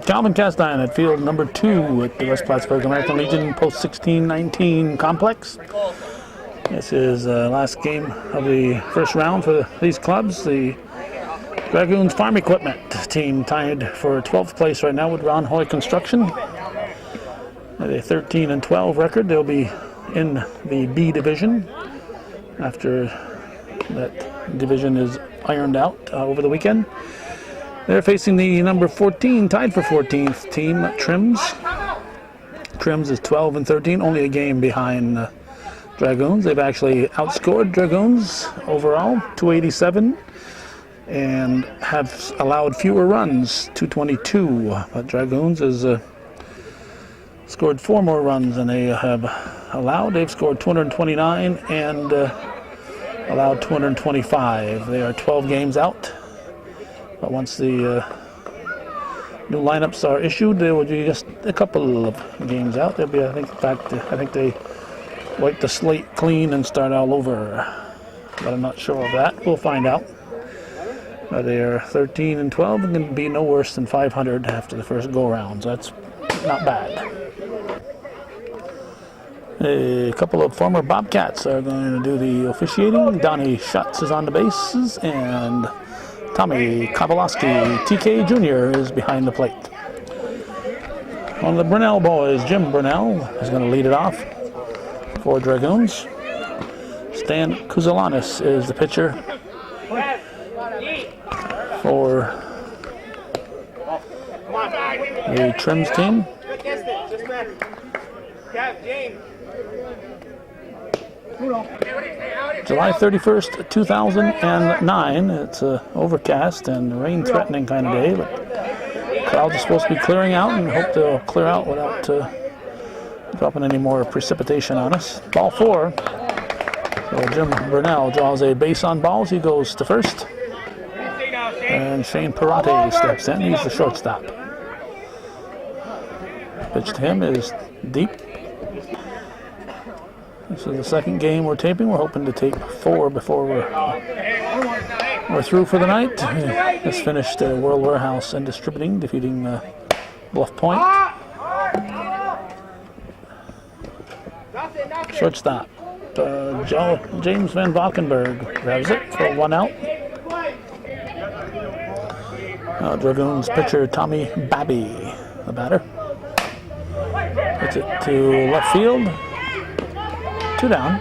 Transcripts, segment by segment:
Calvin Castine at field number 2 at the West Plattsburgh American Legion Post 1619 Complex. This is the last game of the first round for these clubs. The Dragoons Farm Equipment team tied for 12th place right now with Ron Hoy Construction. At a 13-12 record, they'll be in the B division after that division is ironed out over the weekend. They're facing the number 14, tied for 14th team, Trims. Trims is 12-13, only a game behind Dragoons. They've actually outscored Dragoons overall, 287, and have allowed fewer runs, 222. But Dragoons has scored 4 more runs than they have allowed. They've scored 229 and allowed 225. They are 12 games out. But once the new lineups are issued, they will be just a couple of games out. They'll be, I think they wipe the slate clean and start all over. But I'm not sure of that. We'll find out. But they are 13-12 and can be no worse than 500 after the first go-round. So that's not bad. A couple of former Bobcats are going to do the officiating. Donnie Schutz is on the bases, and Tommy Kowalski, TK Jr., is behind the plate. One of the Brunel boys, Jim Brunel, is going to lead it off for Dragoons. Stan Kuzalanis is the pitcher for the Trims team. July 31st, 2009. It's overcast and rain threatening kind of day, but clouds are supposed to be clearing out, and hope they'll clear out without dropping any more precipitation on us. Ball 4. So Jim Brunel draws a base on balls. He goes to first. And Shane Parate steps in. He's the shortstop. Pitch to him is deep. This is the second game we're taping. We're hoping to tape 4 before we're through for the night. Just finished World Warehouse and Distributing, defeating Bluff Point. Shortstop. James Van Valkenburg grabs it for 1 out. Dragoons pitcher Tommy Babby, the batter. Puts it to left field. 2 down.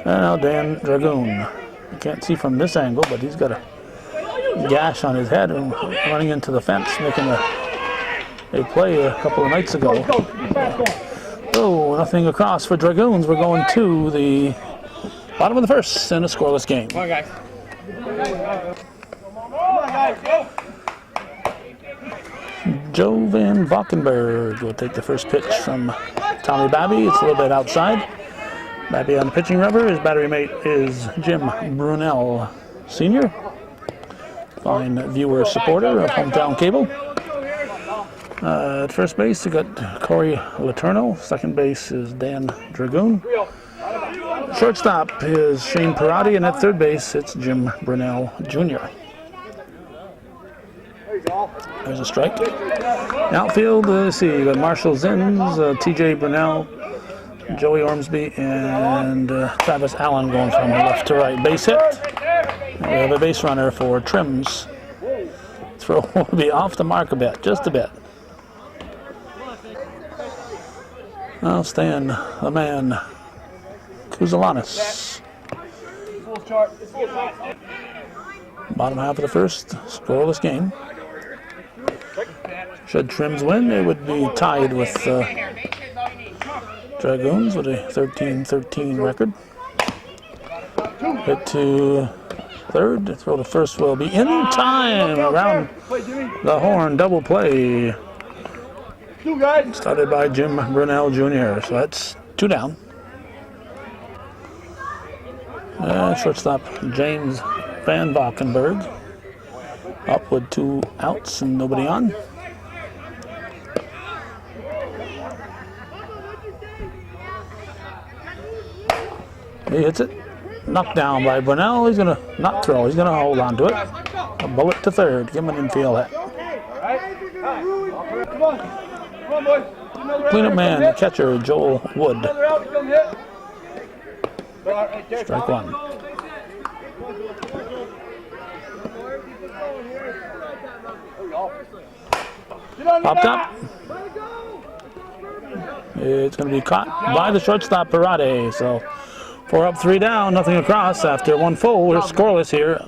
And now Dan Dragoon. You can't see from this angle, but he's got a gash on his head and running into the fence, making a play a couple of nights ago. Oh, nothing across for Dragoons. We're going to the bottom of the first in a scoreless game. Come on, guys. Come on, guys. Go. Joe Van Valkenburg will take the first pitch from Tommy Babby. It's a little bit outside. Babby on the pitching rubber. His battery mate is Jim Brunel Sr., fine viewer supporter of Hometown Cable. At first base, we got Corey Letourneau. Second base is Dan Dragoon. Shortstop is Shane Parati, and at third base, it's Jim Brunel Jr. There's a strike. Outfield, let's see, you got Marshall Zins, TJ Brunel, Joey Ormsby, and Travis Allen going from left to right. Base hit. And we have a base runner for Trims. Throw will be off the mark a bit, just a bit. Now Stan, the man, Kuzalanis. Bottom half of the first, scoreless game. Should Trims win, they would be tied with Dragoons with a 13-13 record. Hit to third. Throw to first will be in time. Around the horn, double play. Started by Jim Brunel Jr. So that's 2 down. Shortstop James Van Valkenburg up with 2 outs and nobody on. He hits it. Knocked down by Brunel. He's going to not throw. He's going to hold on to it. A bullet to third. Give him an infield hit. Cleanup man, the catcher, Joel Wood. Strike one. Popped up. It's going to be caught by the shortstop, Parade. So 4 up, 3 down, nothing across after 1 full. We're scoreless here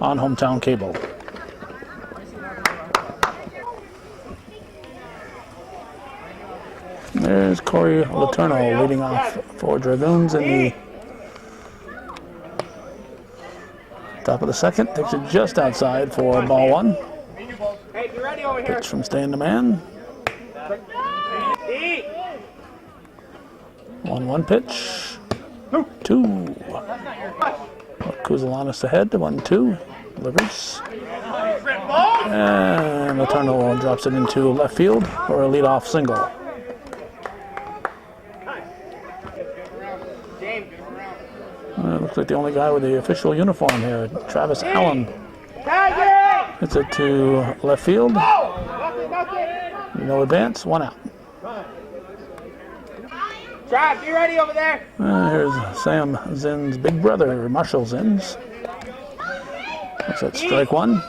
on Hometown Cable. There's Corey Letourneau leading off for Dragoons in the top of the second. Takes it just outside for ball 1. Pitch from Stan the Man. 1-1 pitch. 2. Kuzalanis ahead. 1-2. Delivers. And Letourneau drops it into left field for a leadoff single. Looks like the only guy with the official uniform here, Travis Allen. Hits it to left field. No advance, 1 out. Trav, you ready over there? Here's Sam Zinn's big brother, Marshall Zinn's. That's at strike 1.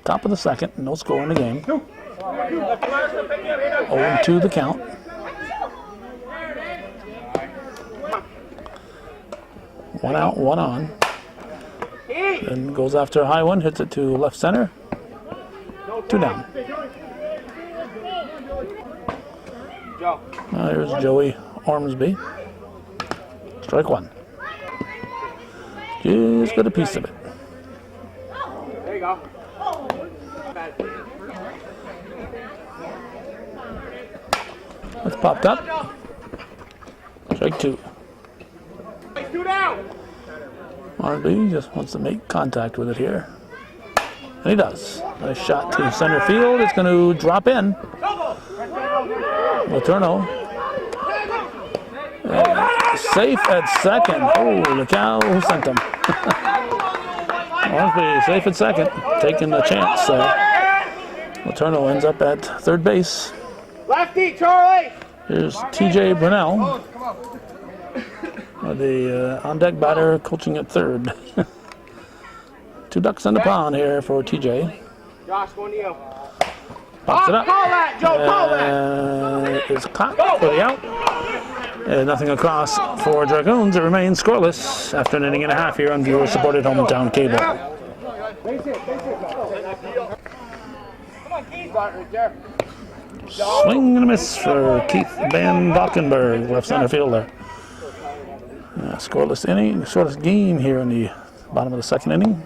Top of the second, no score in the game. 0-2 the count. One out, 1 on. Then goes after a high one, hits it to left center. 2 down. Here's Joey Ormsby. Strike 1. Just got a piece of it. There you go. That's popped up. Strike 2. 2 down. Ormsby just wants to make contact with it here. And he does. Nice shot to center field. It's going to drop in. Letourneau. Safe at second. Holy cow, who sent him? Ormsby safe at second. Taking the chance. So Letourneau ends up at third base. Lefty, Charlie. Here's TJ Brunel. The on-deck batter coaching at third. 2 ducks in the pond here for TJ. Josh, going to you. Pops it up. Call that, Joe, call that. It's caught for the out. And nothing across for Dragoons. It remains scoreless after an inning and a half here on viewer-supported Hometown Cable. Swing and a miss for Keith Van Valkenburg, left center fielder. Scoreless inning, scoreless game here in the bottom of the second inning.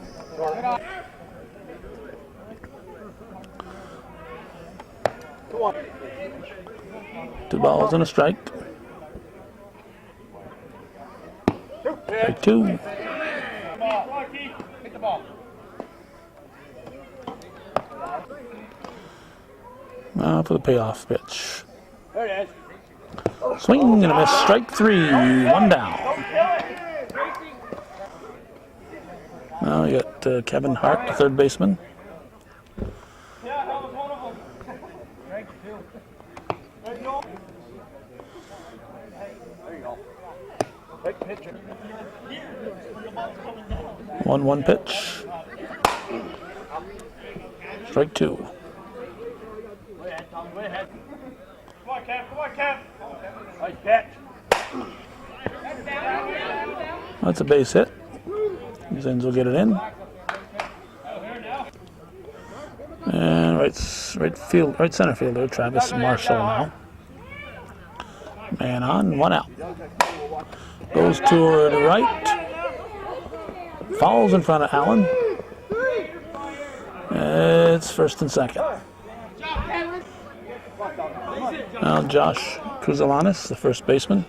Two balls and a strike. Strike 2. Hit the ball. Now for the payoff pitch. There it is. Swing and a miss. Strike 3. 1 down. Now you got Kevin Hart, the third baseman. Yeah, that was one of them. Thank you. There you go. There you go. Take the picture. 1-1 pitch. Strike 2. Go ahead, Tom. Go ahead. Come on, Kev. Come on, Kev. Nice catch. That's a base hit. Zins will get it in. And right center fielder Travis Marshall now. Man on, 1 out. Goes toward right. Falls in front of Allen. It's first and second. Now Josh Kuzalanis, the first baseman.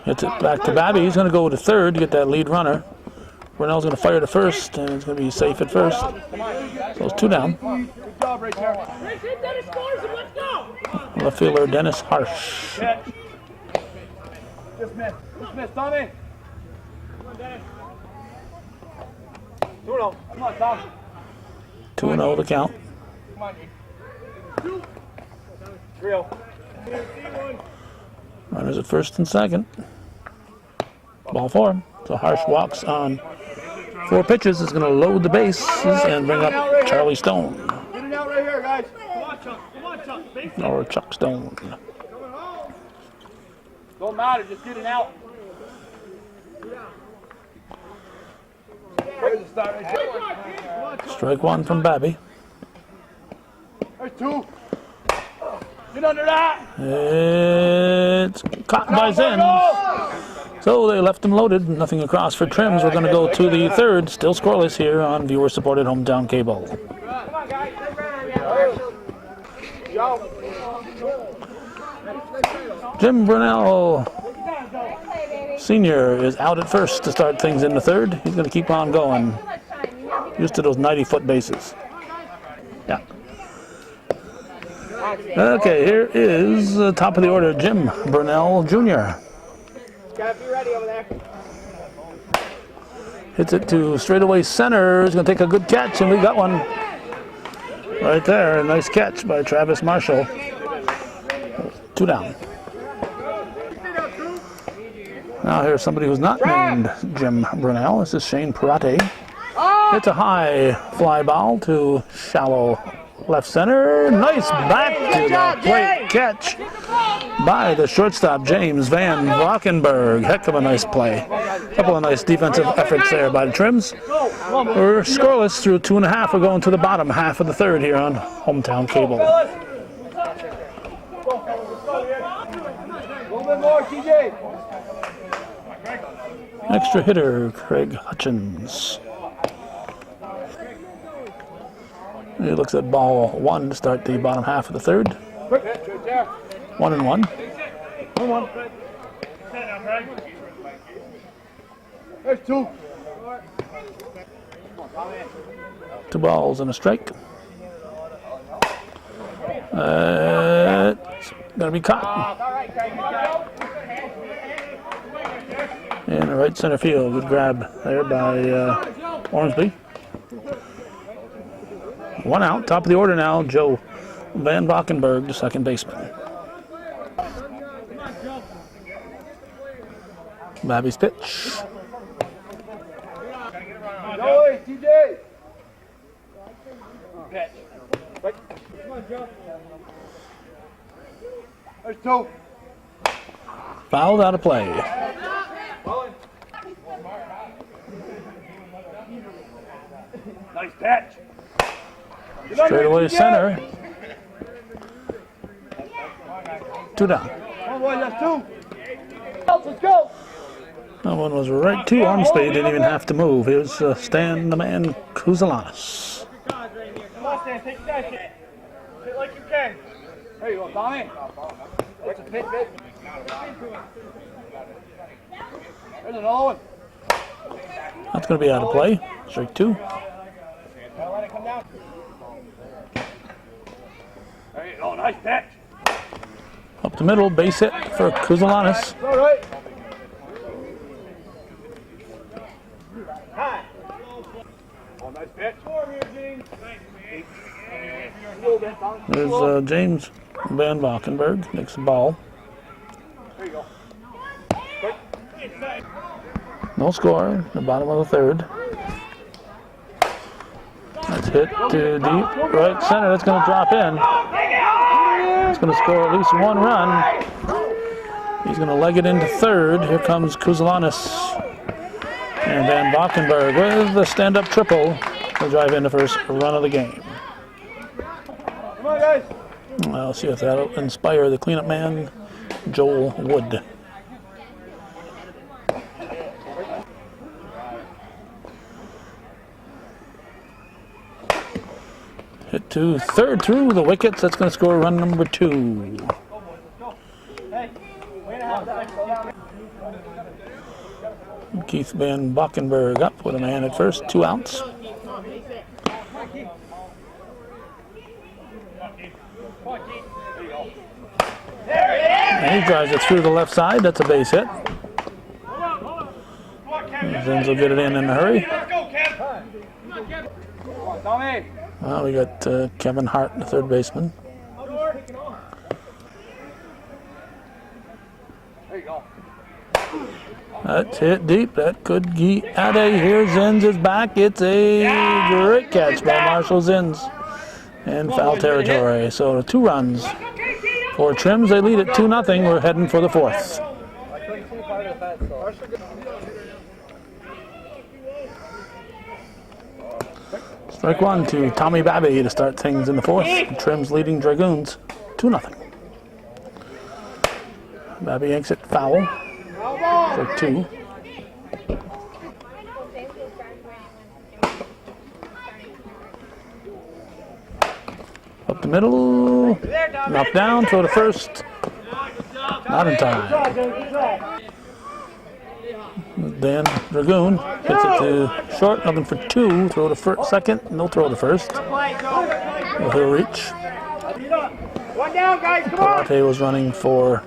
Hits it back to Babby. He's going to go to third to get that lead runner. Brunel's going to fire to first, and it's going to be safe at first. So it's 2 down. Good job right there. Left fielder Dennis Harsh. Just miss, Tommy. Come on, Dennis. 2-0. Come on, Tom. 2-0 the count. Come on, 3-0. Runners at first and second. Ball 4. So Harsh walks on 4 pitches. Is going to load the bases and bring up Charlie Stone. Get it out right here, guys. Come on, Chuck. Come on, Chuck. Or Chuck Stone. Don't matter. Just get it out. There's the start right there. Strike 1 from Babby. There's 2. Get under that. It's caught by Zen. So they left him loaded. Nothing across for Trims. We're going to go to the third. Still scoreless here on viewer-supported hometown cable. Come on, guys. Go. Jim Brunell Sr. is out at first to start things in the third. He's going to keep on going. Used to those 90-foot bases. Yeah. Okay, here is top of the order, Jim Brunell Jr. Gotta be ready over there. Hits it to straightaway center. He's going to take a good catch, and we got one right there. A nice catch by Travis Marshall. 2 down. Now here's somebody who's not named Jim Brunell. This is Shane Parate. It's a high fly ball to shallow left center. Nice back to the plate catch by the shortstop, James Van Valkenburg. Heck of a nice play. A couple of nice defensive efforts there by the Trims. We're scoreless through 2.5. We're going to the bottom half of the third here on hometown cable. A little bit more, TJ. Extra hitter, Craig Hutchins. He looks at ball 1 to start the bottom half of the third. 1-1. There's 2. 2 balls and a strike. It's going to be caught. In the right center field. Good grab there by Ormsby. 1 out. Top of the order now, Joe Van Valkenburg, the second baseman. Babby's pitch. Joey, TJ. Pitch. Come on, Joe. There's 2. Fouled out of play. Nice catch. Straight away center. 2 down. Come on, boys, that's 2. Let's go. That one was right to Ormsby. Didn't even have to move. It was Stan the Man Kuzalanis. Come on, Stan, take that shit. Hit like you can. There you go, Tommy. That's a pitch. There's another one. That's going to be out of play. Strike 2. Let it come down. There you go, nice pitch. Up the middle, base hit for Kuzalanis. All right. Hi. Oh, nice pitch. There's James Van Valkenburg. Makes the ball. There you go. No score. The bottom of the third. That's hit to deep right center. That's going to drop in. It's going to score at least 1 run. He's going to leg it into third. Here comes Kuzalanis. And Van Valkenburg with the stand-up triple to drive in the first run of the game. Come on, guys. I'll see if that'll inspire the cleanup man, Joel Wood. Hit to third through the wickets. That's going to score run number 2. Keith Van Valkenburg up with a man at first. 2 outs. And he drives it through the left side. That's a base hit. Zins will get it in a hurry. Well, we got Kevin Hart, the third baseman. That's hit deep. That could get at a. Here Zins is back. It's a great catch by Marshall Zins in foul territory. So 2 runs for Trims. They lead at 2-0. We're heading for the 4th. Strike 1 to Tommy Babby to start things in the 4th. Trims leading Dragoons 2-0. Babby yanks it foul for 2. Up the middle, knocked down, throw to first. Not in time. Then Dragoon gets it to short, looking for 2. Throw to second, no throw to first. Well, he'll reach. One down, guys, come on. Karate was running for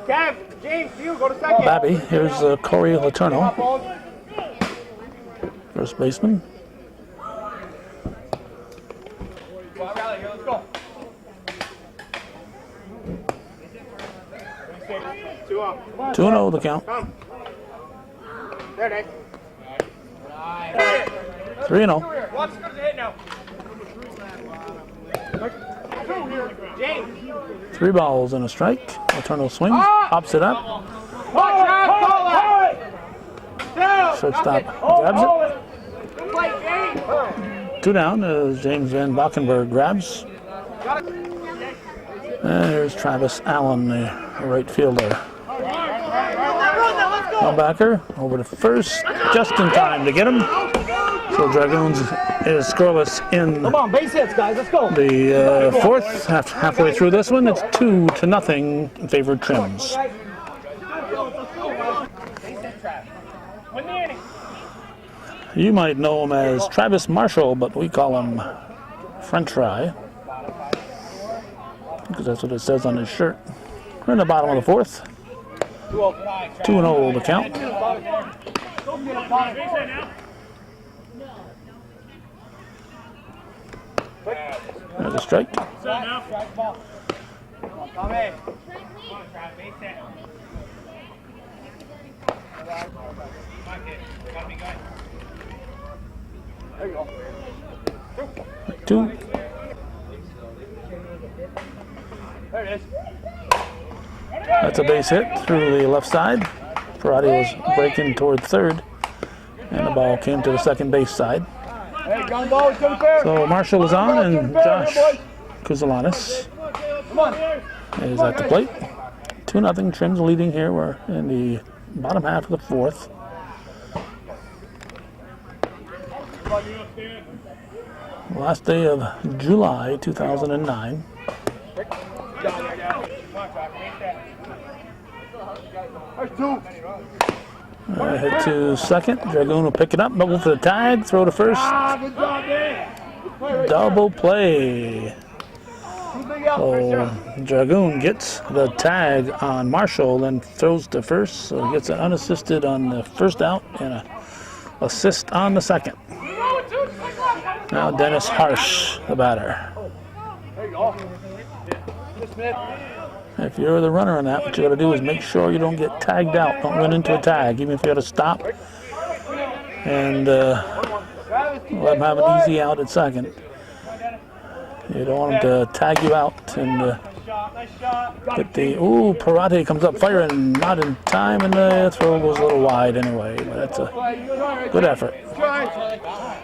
James, you go to second. Babby. Here's Corey Letourneau, first baseman. Let's go. 2-0 the count. There it is. 3-0. Watch the hit now. James. 3 balls and a strike. Letourneau swings, pops it up. Shortstop grabs it. 2 down as James Van Valkenburg grabs. And here's Travis Allen, the right fielder. Backer over to first, just in time to get him. So Dragoons is scoreless in Come on, base hits, guys. Let's go. the 4th. Halfway through this one, it's 2-0 in favor of Trims. You might know him as Travis Marshall, but we call him French Fry, because that's what it says on his shirt. We're in the bottom of the 4th. 2-0 the count. There's a strike. There you go. 2. There it is. That's a base hit through the left side. Karate was breaking toward third, and the ball came to the second base side. Hey, gun ball, it's gonna fair. So Marshall is on, and Josh Kuzalanis is at the plate. 2-0. Trims leading here. We're in the bottom half of the 4th. Last day of July 2009. Hit to second. Dragoon will pick it up. Double for the tag. Throw to first. Double play. So Dragoon gets the tag on Marshall, then throws to first. So he gets an unassisted on the first out and an assist on the second. Now Dennis Harsh, the batter. There you go. If you're the runner on that, what you got to do is make sure you don't get tagged out. Don't run into a tag, even if you got to stop and let them have an easy out at second. You don't want them to tag you out and get the. Ooh, Parate comes up firing, not in time, and the throw goes a little wide anyway. But that's a good effort.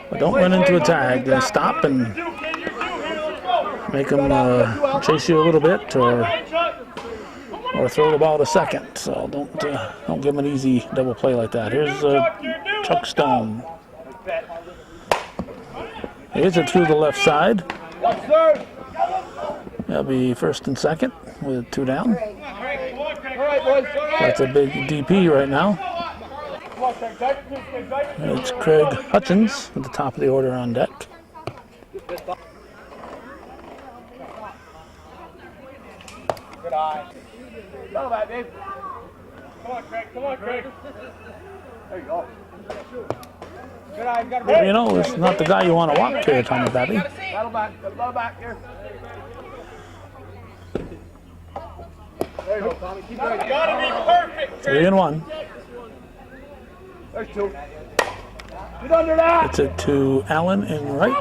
But don't run into a tag. Stop and make them chase you a little bit, or throw the ball to second. So don't give them an easy double play like that. Here's Chuck Stone. He hits it through the left side. That'll be first and second with 2 down. That's a big DP right now. It's Craig Hutchins at the top of the order on deck. Go back, babe. Come on, Craig. Come on, Craig. There you go. Good eye. Got You know, it's not the guy you want to watch here, Tommy Babby. Battle back. Battle back here. There you go, Tommy. Keep going. Gotta be perfect. 3-1. There's 2. Get under that. It's it to Allen in right.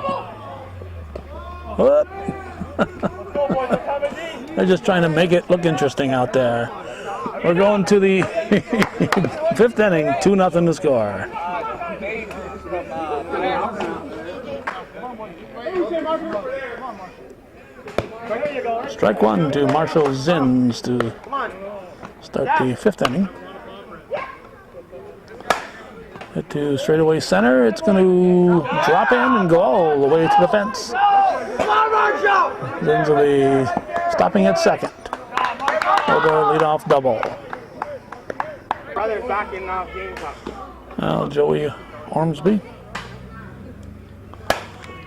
Whoop. They're just trying to make it look interesting out there. We're going to the 5th inning, 2-0 to score. Strike 1 to Marshall Zins to start the 5th inning. Hit to straightaway center. It's going to drop in and go all the way to the fence. Zins will be stopping at second. For the leadoff double. Brothers back in game time. Well, Joey Ormsby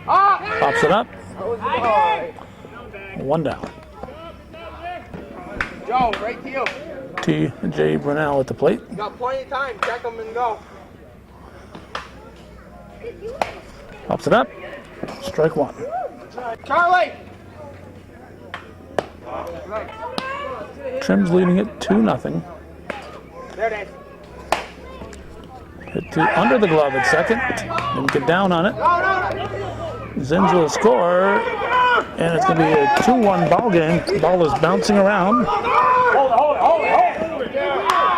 pops it up. 1 down. Joe, right to you. T.J. Brunel at the plate. You got plenty of time. Check them and go. Pops it up. Strike 1. Charlie! Trim's leading it 2-0. There it is. Hit to under the glove at second. Didn't get down on it. Zins will score. And it's going to be a 2-1 ball game. The ball is bouncing around.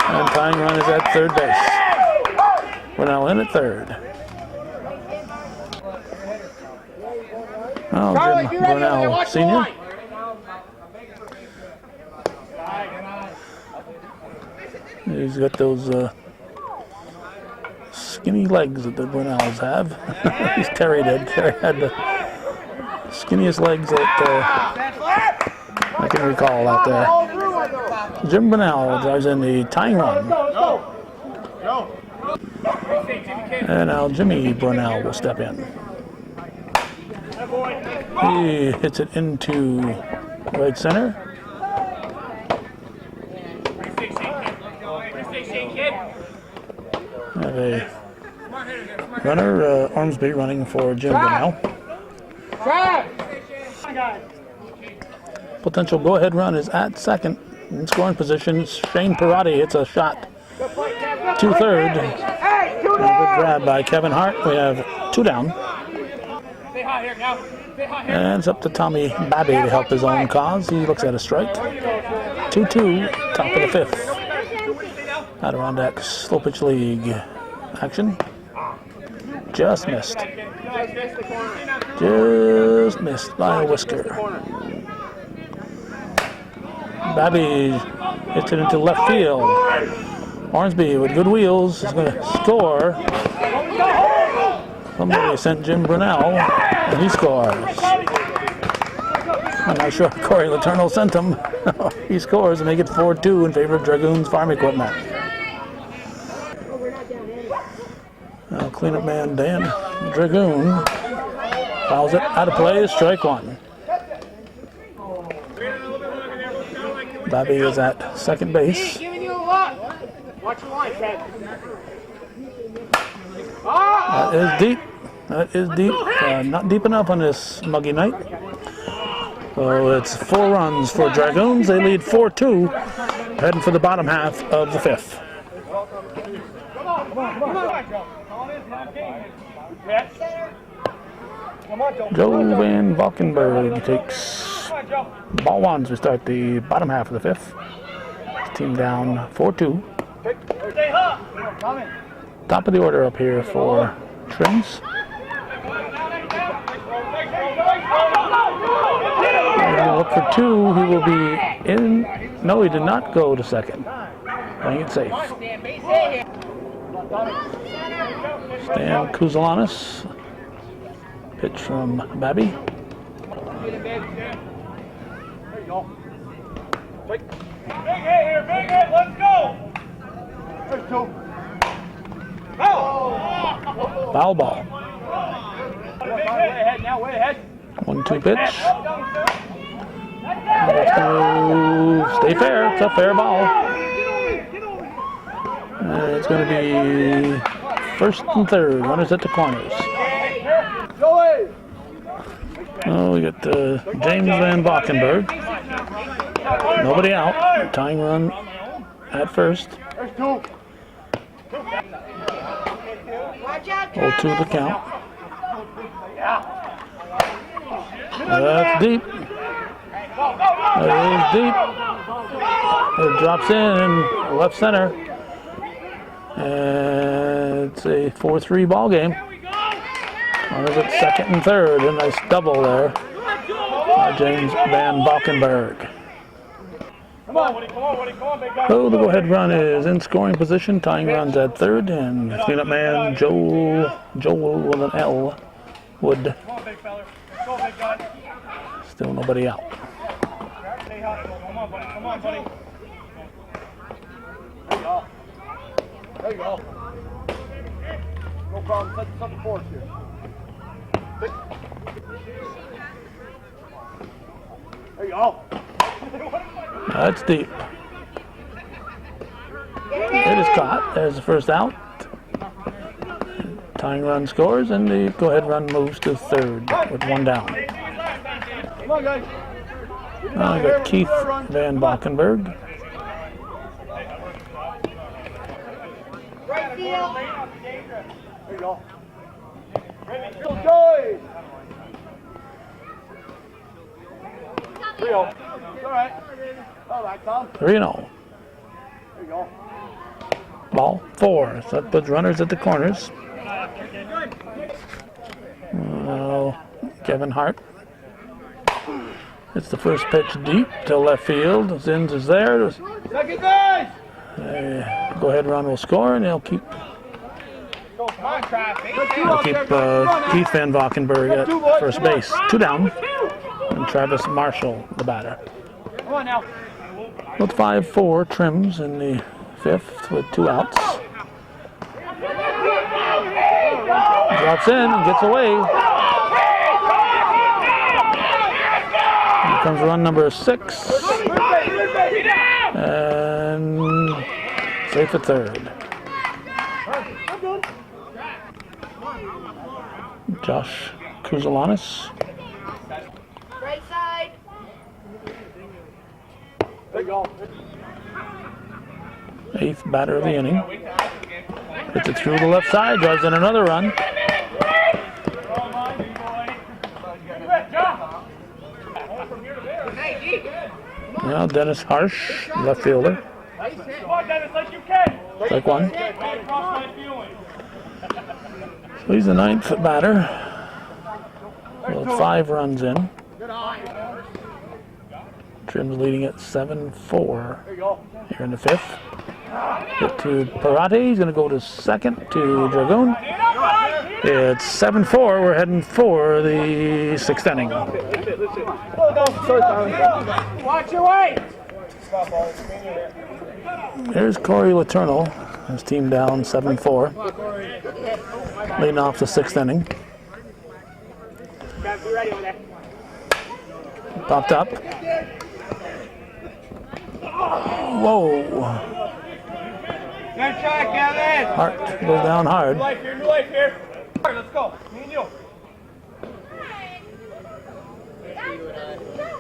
And tying run is at third base. We're now in at third. Oh, Jim Brunel Sr. He's got those skinny legs that the Brunels have. He's Terry did. Terry had the skinniest legs that I can recall out there. Jim Brunel drives in the tying run. And now Jimmy Brunel will step in. He hits it into right center. Have a runner, Ormsby running for Jim Brunel. Potential go-ahead run is at second. In scoring position, Shane Perotti hits a shot to third. And a good grab by Kevin Hart. We have 2 down. And it's up to Tommy Babby to help his own cause. He looks at a strike. 2-2, top of the 5th. Adirondack Slow Pitch League action. Just missed. Just missed by a whisker. Babby hits it into left field. Ormsby with good wheels is going to score. Somebody sent Jim Brunel, and he scores. I'm not sure Corey Letourneau sent him. He scores and make it 4-2 in favor of Dragoon's Farm Equipment. Now cleanup man Dan Dragoon fouls it out of play, strike 1. Babby is at second base. That is deep. That is deep. Not deep enough on this muggy night. So it's 4 runs for Dragoons. They lead 4-2, heading for the bottom half of the 5th. Joe Van Valkenburg takes ball 1 to start the bottom half of the 5th. His team down 4-2. Top of the order up here for Trims. Look for 2. He will be in. No, he did not go to second. Playing it safe. Stan Kuzalanis. Pitch from Babby. There you go. Big hit here, big hit, let's go! There's 2. Foul ball. Way ahead now, way ahead. 1-2 pitch. Let's go. Stay fair. It's a fair ball. It's going to be first and third. Runners at the corners. Oh, we got James Van Valkenburg. Nobody out. Tying run at first. 0-2 the count. That's deep. That is deep. It drops in left center. And it's a 4-3 ball game. Runners at second and third. A nice double there by James Van Valkenburg. So the go-ahead run is in scoring position. Tying runs at third, and cleanup man Joel with an L Wood. Still nobody out. There you go. No problem. Set something for us here. There you go. That's deep. It is caught. There's the first out. Tying run scores, and the go-ahead run moves to third with one down. Come on, guys. Now we got Keith Van Valkenburg. Right field. There you go. Joy. 3-0. All right. All right, Tom. 3-0. There you go. Ball 4. So that puts runners at the corners. Kevin Hart. It's the first pitch deep to left field. Zins is there. Second base. Go-ahead run will score, and they'll keep Keith Van Valkenburg at first base. 2 down. And Travis Marshall, the batter. Come on now. With 5-4, Trims in the fifth with 2 outs. Drops in and gets away. Here comes run number 6. And safe at third. Josh Kuzalanis. Right side. There you go. 8th batter of the inning. Hits it through the left side, drives in another run. Now Dennis Harsh, left fielder. Strike one. So he's the 9th batter. With 5 runs in. Trim's leading at 7-4 here in the 5th. Hit to Parate. He's going to go to second to Dragoon. It's 7-4. We're heading for the 6th inning. Watch your way. Here's Corey Letourneau. His team down 7-4. Leading off the 6th inning. Popped up. Whoa. Good shot, Kevin. Hart goes down hard. New life here. All right, let's go. Me and you.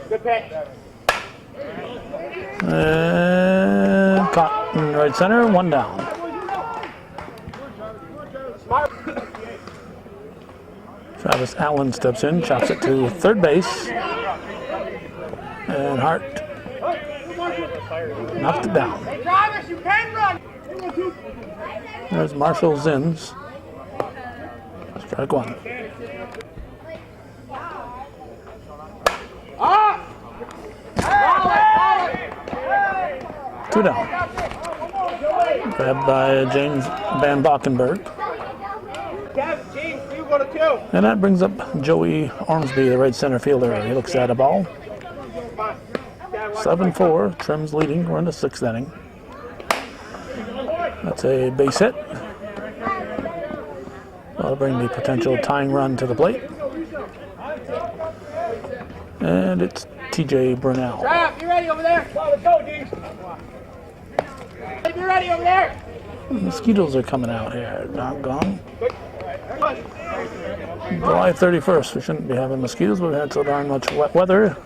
Good pitch. And caught in right center, 1 down. Travis Allen steps in, chops it to third base. And Hart knocked it down. Hey, Travis, you can run. There's Marshall Zins. Strike 1. Ah! 2 down. Grabbed by James Van Valkenburg. James, you go to 2. And that brings up Joey Ormsby, the right center fielder. He looks at a ball. 7-4. Trim's leading. We're in the 6th inning. That's a base hit. That'll bring the potential tying run to the plate. And it's TJ Brunel. Trap, you ready over there? Let's go, D. You ready over there? Mosquitoes are coming out here. Not gone. July 31st. We shouldn't be having mosquitoes, but we had so darn much wet weather.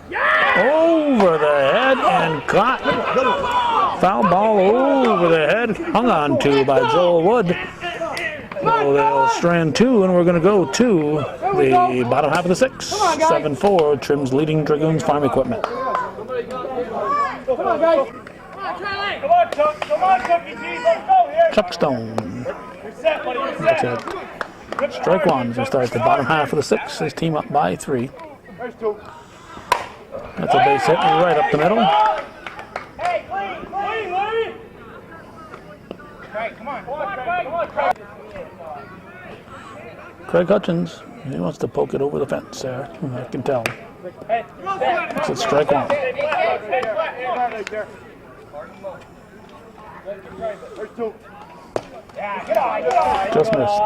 Over the head and caught. Foul ball over the head. Hung on to by Joel Wood. So they'll strand two, and we're going to go to the bottom half of the sixth. 7-4, Trim's leading Dragoons Farm Equipment. Come on, guys. Come on, Chuck. Come on, Chucky G. Let's go here. Chuck Stone. You're set, buddy. You're That's set. it. Strike one as we start the bottom half of the sixth. His team up by 3. There's 2. That's a base hit right up the middle. Hey, clean, Lee. Craig, come on. Come on, Craig. Craig Hutchins, he wants to poke it over the fence there. I can tell. It's a strike one. There's 2. Yeah, get on. Just missed.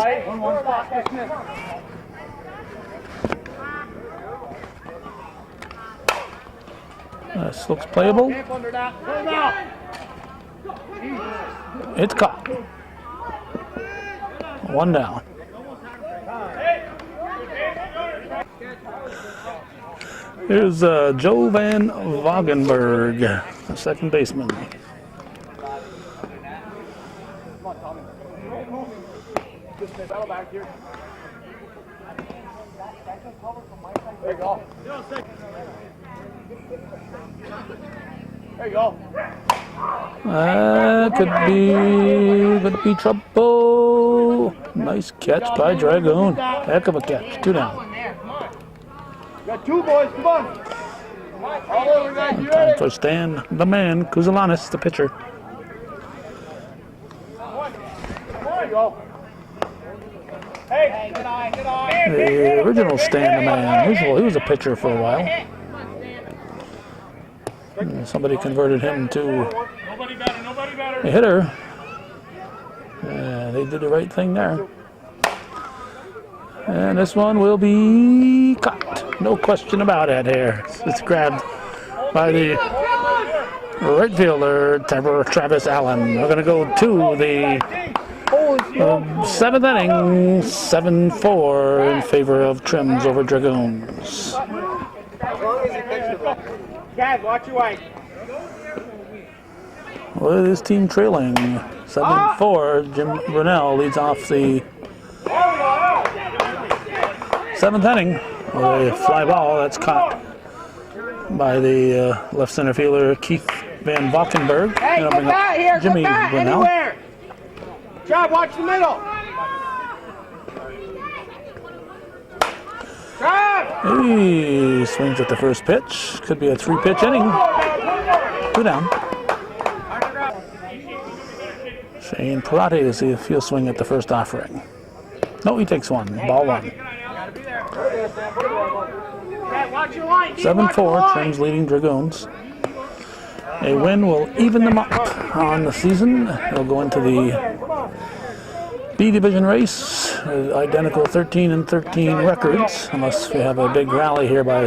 This looks playable. It's caught. 1 down. Here's Joe Van Wagenberg, the second baseman. There you go. There you go. Could be trouble. Nice catch by Dragoon. Heck of a catch. 2 down. Got 2 boys. Come on. All over, guys. You Time ready? for Stan, the man, Kuzulanis, the pitcher. There you go. Hey, good eye. The original Stan, the man. He was a pitcher for a while. And somebody converted him to Nobody better. a hitter. They did the right thing there. And this one will be caught. No question about it here. It's grabbed by the right fielder, Travis Allen. We're going to go to the 7th inning, 7-4 in favor of Trims over Dragoons. Guys, watch your way. With his team trailing 7-4, Jim Brunel leads off the 7th inning with a fly ball that's caught by the left center fielder Keith Van Valkenburg. Hey, That'll go bring up back here. Jimmy Go back Brunel. anywhere. Job, watch the middle. Job. He swings at the first pitch. Could be a 3-pitch inning. 2 down. Shane Parate to see if he'll swing at the first offering. No, he takes 1. Ball 1. 7-4, Trims leading Dragoons. A win will even them up on the season. They'll go into the B division race with identical 13-13 records, unless we have a big rally here by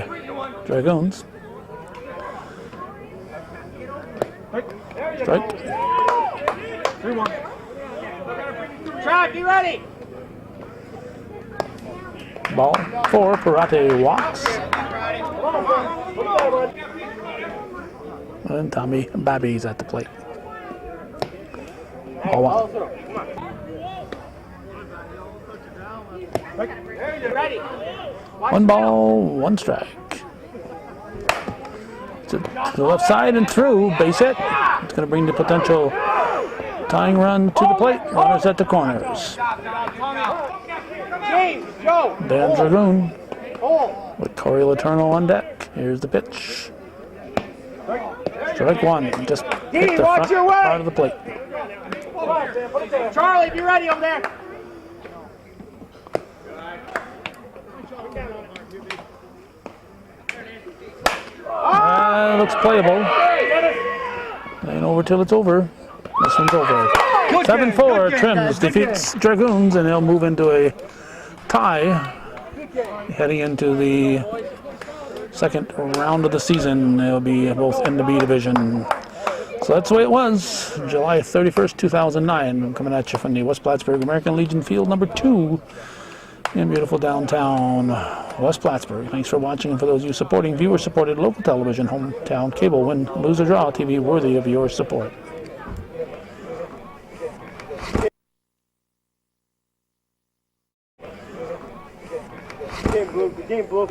Dragoons. Strike. Trap, you ready? Ball 4, Parate walks. And Tommy Babby's at the plate. Ball 1. Ready. 1 ball, 1 strike. To the left side and through, base hit. It's going to bring the potential tying run to the plate. Runners at the corners. James, Joe. Dan Dragoon Hold. with Corey Letourneau on deck. Here's the pitch. Strike 1. Just hit the front part of the plate. Charlie, be ready over there. Looks playable. Ain't over till it's over. This one's over. 7-4, Trims defeats Dragoons, and they'll move into a tie heading into the second round of the season. They'll be both in the B division. So that's the way it was, July 31st, 2009. I'm coming at you from the West Plattsburgh American Legion Field number 2 in beautiful downtown West Plattsburgh. Thanks for watching, and for those of you supporting viewer-supported local television, hometown cable, win, lose, or draw, TV worthy of your support. Good game, Blue. Good game, Blue.